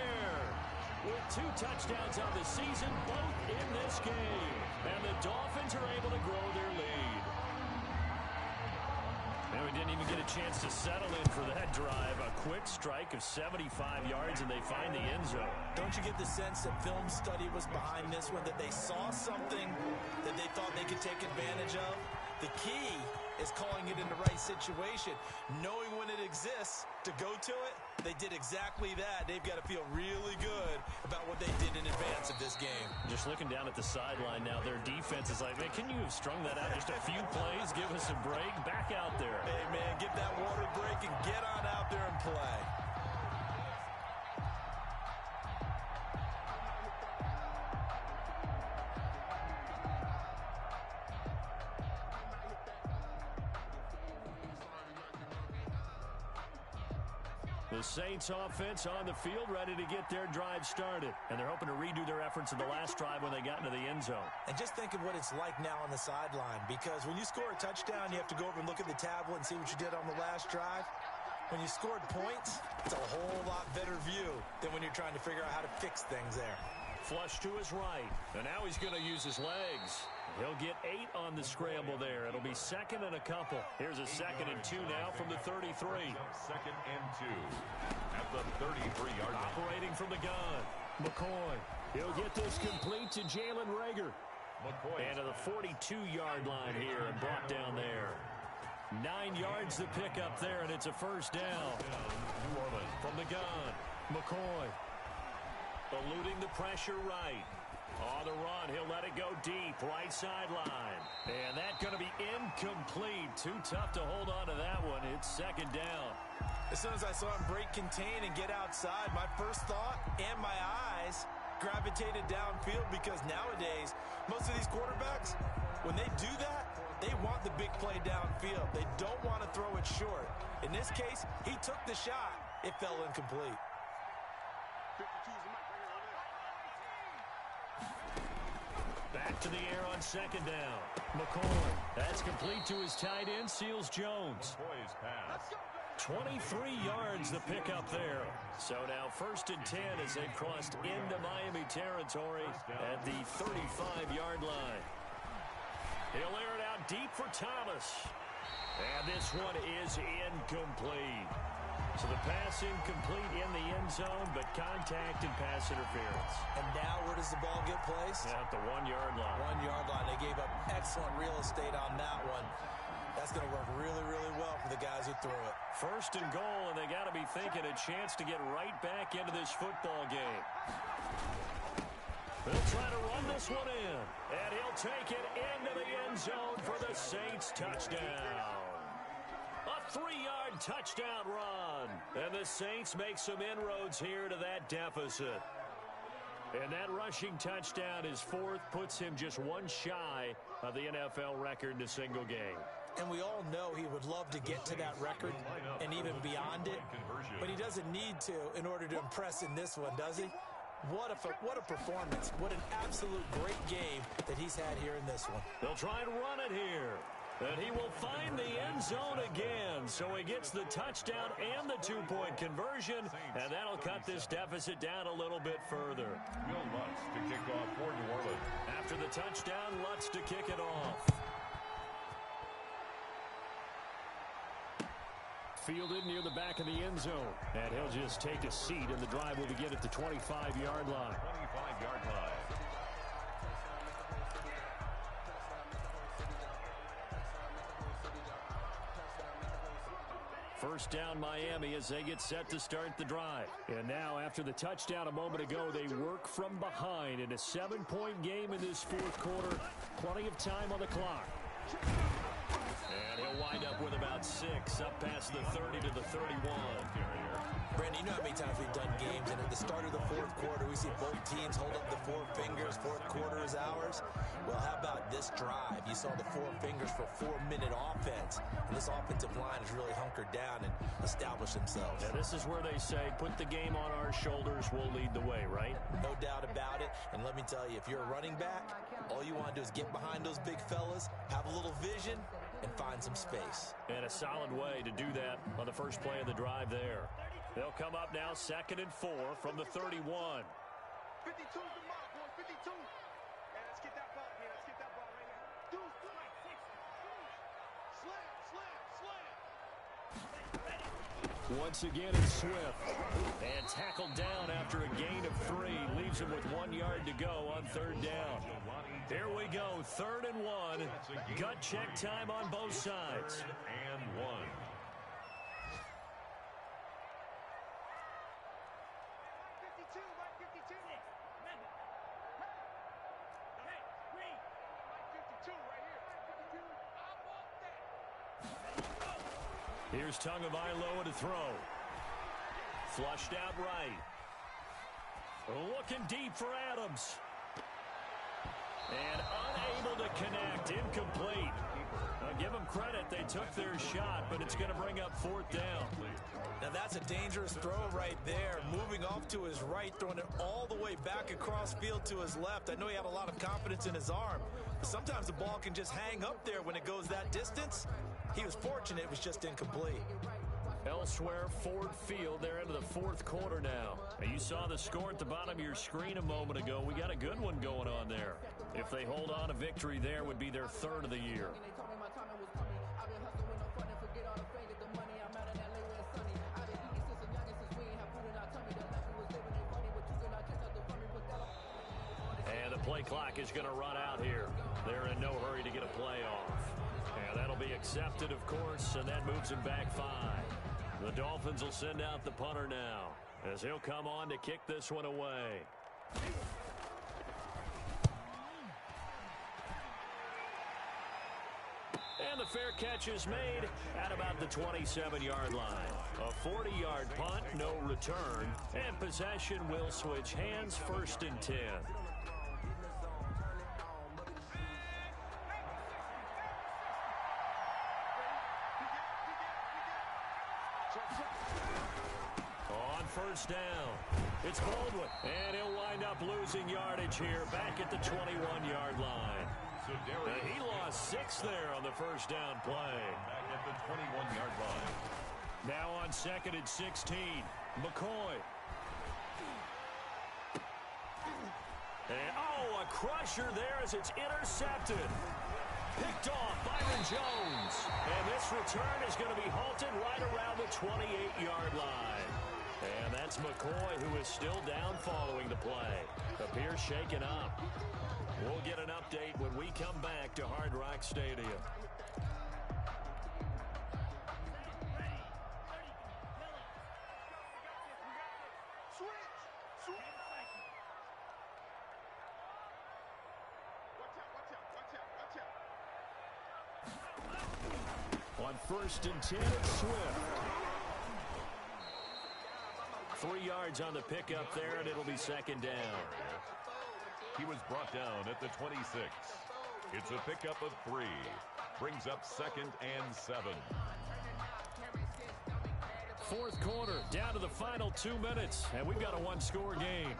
With 2 touchdowns on the season, both in this game. And the Dolphins are able to grow their lead. And we didn't even get a chance to settle in for that drive. A quick strike of 75 yards, and they find the end zone. Don't you get the sense that film study was behind this one, that they saw something that they thought they could take advantage of? The key is calling it in the right situation, knowing when it exists to go to it. They did exactly that. They've got to feel really good about what they did in advance of this game. Just looking down at the sideline now, their defense is like, man, can you have strung that out just a few plays? Give us a break. Back out there. Hey, man, get that water break and get on out there and play. The Saints offense on the field ready to get their drive started. And they're hoping to redo their efforts in the last drive when they got into the end zone. And just think of what it's like now on the sideline, because when you score a touchdown, you have to go over and look at the tablet and see what you did on the last drive. When you scored points, it's a whole lot better view than when you're trying to figure out how to fix things there. Flush to his right. And now he's going to use his legs. He'll get 8 on the scramble there. It'll be 2nd and a couple. Here's a 2nd and 2 now from the 33. 2nd and 2 at the 33-yard line. Operating from the gun. McCoy. He'll get this complete to Jalen Reagor. McCoy And to the 42-yard line here and brought down there. 9 yards to pick up there, and it's a first down. New Orleans From the gun, McCoy. Eluding the pressure right. On the run, he'll let it go deep, right sideline. And that's going to be incomplete. Too tough to hold on to that one. It's 2nd down. As soon as I saw him break contain and get outside, my first thought and my eyes gravitated downfield, because nowadays, most of these quarterbacks, when they do that, they want the big play downfield. They don't want to throw it short. In this case, he took the shot. It fell incomplete. 52's the mic right here, over there. Back to the air on 2nd down. McCoy. That's complete to his tight end, Seals Jones. McCoy's pass. 23 yards the pick up there. So now 1st and 10 as they've crossed into Miami territory at the 35-yard line. He'll air it out deep for Thomas. And this one is incomplete. So the pass incomplete in the end zone, but contact and pass interference. And now where does the ball get placed? At the 1-yard line. 1-yard line. They gave up excellent real estate on that one. That's going to work really, really well for the guys who threw it. First and goal, and they got to be thinking a chance to get right back into this football game. They'll try to run this one in, and he'll take it into the end zone for the Saints touchdown. A 3-yard touchdown run, and the Saints make some inroads here to that deficit. And that rushing touchdown, his fourth, puts him just one shy of the NFL record in a single game. And we all know he would love to get to that record and even beyond it, but he doesn't need to in order to impress in this one, does he? What a performance. What an absolute great game that he's had here in this one. They'll try and run it here. And he will find the end zone again. So he gets the touchdown and the 2-point conversion. And that'll cut this deficit down a little bit further. Will Lutz to kick off for New Orleans. After the touchdown, Lutz to kick it off. Fielded near the back of the end zone. And he'll just take a seat, and the drive will begin at the 25-yard line. 25-yard line. First down Miami as they get set to start the drive. And now after the touchdown a moment ago, they work from behind in a 7-point game in this fourth quarter. Plenty of time on the clock. And he'll wind up with about 6 up past the 30 to the 31. Brandon, you know how many times we've done games, and at the start of the fourth quarter, we see both teams hold up the 4 fingers. Fourth quarter is ours. Well, how about this drive? You saw the 4 fingers for 4-minute offense, and this offensive line has really hunkered down and established themselves. Yeah, this is where they say, put the game on our shoulders, we'll lead the way, right? No doubt about it, and let me tell you, if you're a running back, all you want to do is get behind those big fellas, have a little vision, and find some space. And a solid way to do that on the first play of the drive there. They'll come up now 2nd and 4 from the 31. 52's the mark, boys. 52. Yeah, let's get that ball. Yeah, let's get that ball right now. Deuce, slam. Once again, it's Swift. And tackled down after a gain of 3. Leaves him with 1 yard to go on 3rd down. Here we go, 3rd and 1. Gut check time on both sides. 3rd and 1. Here's Tagovailoa to throw. Flushed out right. Looking deep for Adams. And unable to connect. Incomplete. Now give them credit. They took their shot, but it's going to bring up 4th down. Now that's a dangerous throw right there. Moving off to his right, throwing it all the way back across field to his left. I know he had a lot of confidence in his arm. But sometimes the ball can just hang up there when it goes that distance. He was fortunate it was just incomplete. Elsewhere, Ford Field, they're into the 4th quarter now. You saw the score at the bottom of your screen a moment ago. We got a good one going on there. If they hold on, a victory there would be their 3rd of the year. And the play clock is going to run out here. They're in no hurry to get a play off. And that'll be accepted, of course, and that moves him back 5. The Dolphins will send out the punter now as he'll come on to kick this one away. And the fair catch is made at about the 27-yard line. A 40-yard punt, no return, and possession will switch hands, 1st and 10. On 1st down, it's Baldwin, and he'll wind up losing yardage here back at the 21-yard line. So he lost 6 there on the 1st down play. Back at the 21-yard line. Now on 2nd and 16, McCoy. And, a crusher there as it's intercepted. Picked off Byron Jones. And this This return is going to be halted right around the 28-yard line. And that's McCoy, who is still down following the play. Appears shaken up. We'll get an update when we come back to Hard Rock Stadium. On 1st and 10, it's Swift. 3 yards on the pickup there, and it'll be second down. He was brought down at the 26. It's a pickup of 3. Brings up 2nd and 7. Fourth quarter, down to the final 2 minutes, and we've got a one-score game.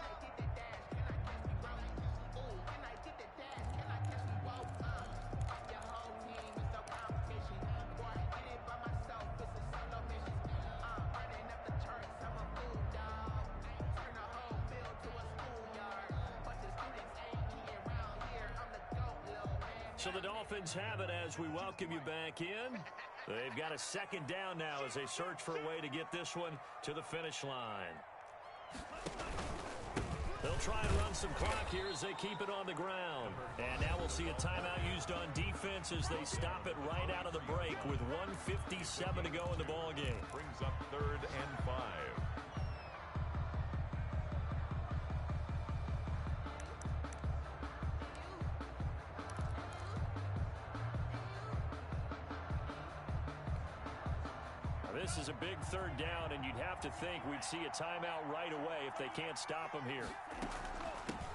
So the Dolphins have it as we welcome you back in. They've got a second down now as they search for a way to get this one to the finish line. They'll try and run some clock here as they keep it on the ground. And now we'll see a timeout used on defense as they stop it right out of the break with 1:57 to go in the ballgame. Brings up 3rd and 5. This is a big 3rd down, and you'd have to think we'd see a timeout right away if they can't stop him here.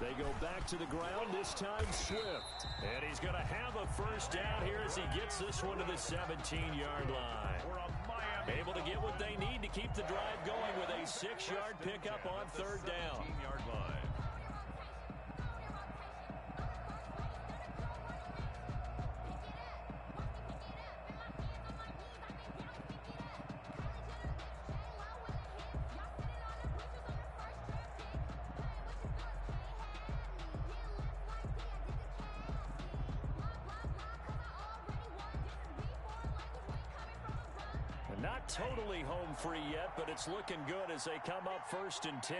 They go back to the ground, this time Swift. And he's going to have a first down here as he gets this one to the 17-yard line. Able to get what they need to keep the drive going with a 6-yard pickup on 3rd down. 17-yard line. Not totally home free yet, but it's looking good as they come up 1st and 10.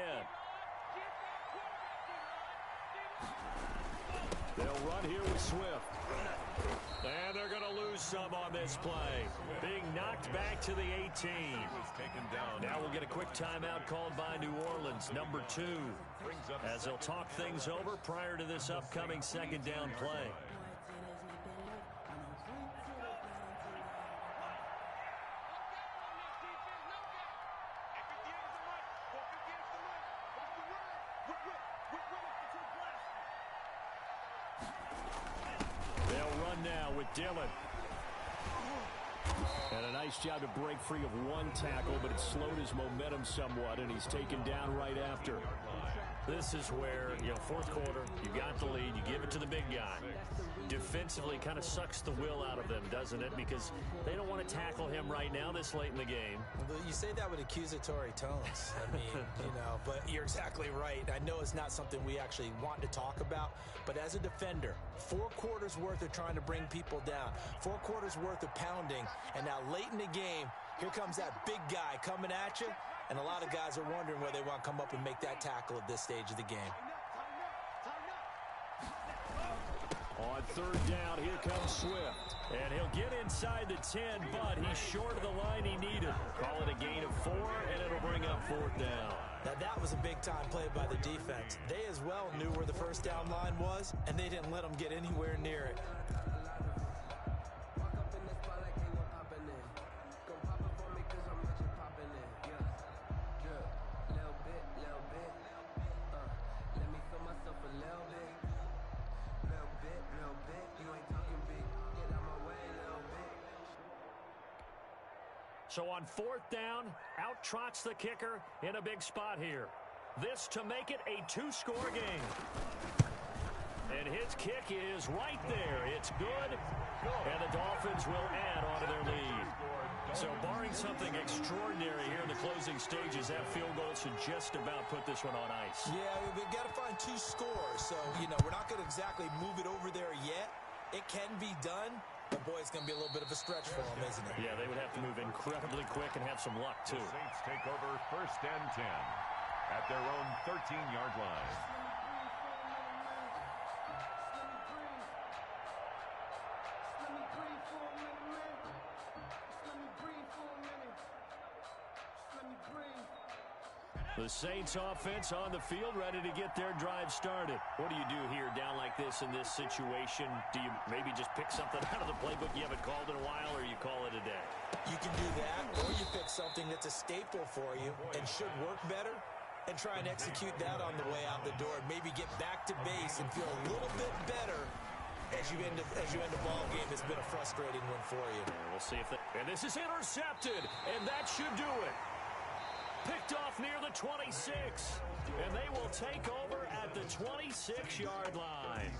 They'll run here with Swift. And they're going to lose some on this play. Being knocked back to the 18. Now we'll get a quick timeout called by New Orleans, number 2. As they'll talk things over prior to this upcoming second down play. Dillon. And a nice job to break free of one tackle, but it slowed his momentum somewhat, and he's taken down right after. This is where, fourth quarter, you got the lead, you give it to the big guy. Defensively, kind of sucks the will out of them, doesn't it? Because they don't want to tackle him right now this late in the game. You say that with accusatory tones. I mean, but you're exactly right. I know it's not something we actually want to talk about, but as a defender, 4 quarters worth of trying to bring people down, 4 quarters worth of pounding, and now late in the game, here comes that big guy coming at you, and a lot of guys are wondering whether they want to come up and make that tackle at this stage of the game. On 3rd down, here comes Swift. And he'll get inside the 10, but he's short of the line he needed. Call it a gain of 4, and it'll bring up 4th down. Now, that was a big-time play by the defense. They as well knew where the first down line was, and they didn't let them get anywhere near it. So on 4th down, out trots the kicker in a big spot here. This to make it a 2-score game. And his kick is right there. It's good, and the Dolphins will add on to their lead. So barring something extraordinary here in the closing stages, that field goal should just about put this one on ice. Yeah, we've got to find 2 scores. So, we're not going to exactly move it over there yet. It can be done, But, boy, it's going to be a little bit of a stretch for them, isn't it? Yeah, they would have to move incredibly quick and have some luck, too. The Saints take over 1st and 10 at their own 13-yard line. The Saints offense on the field, ready to get their drive started. What do you do here down like this in this situation? Do you maybe just pick something out of the playbook you haven't called in a while, or you call it a day? You can do that, or you pick something that's a staple for you and should work better and try and execute that on the way out the door and maybe get back to base and feel a little bit better as you end a ball game that's been a frustrating one for you. And we'll see if that... And this is intercepted, and that should do it. Picked off near the 26, and they will take over at the 26-yard line.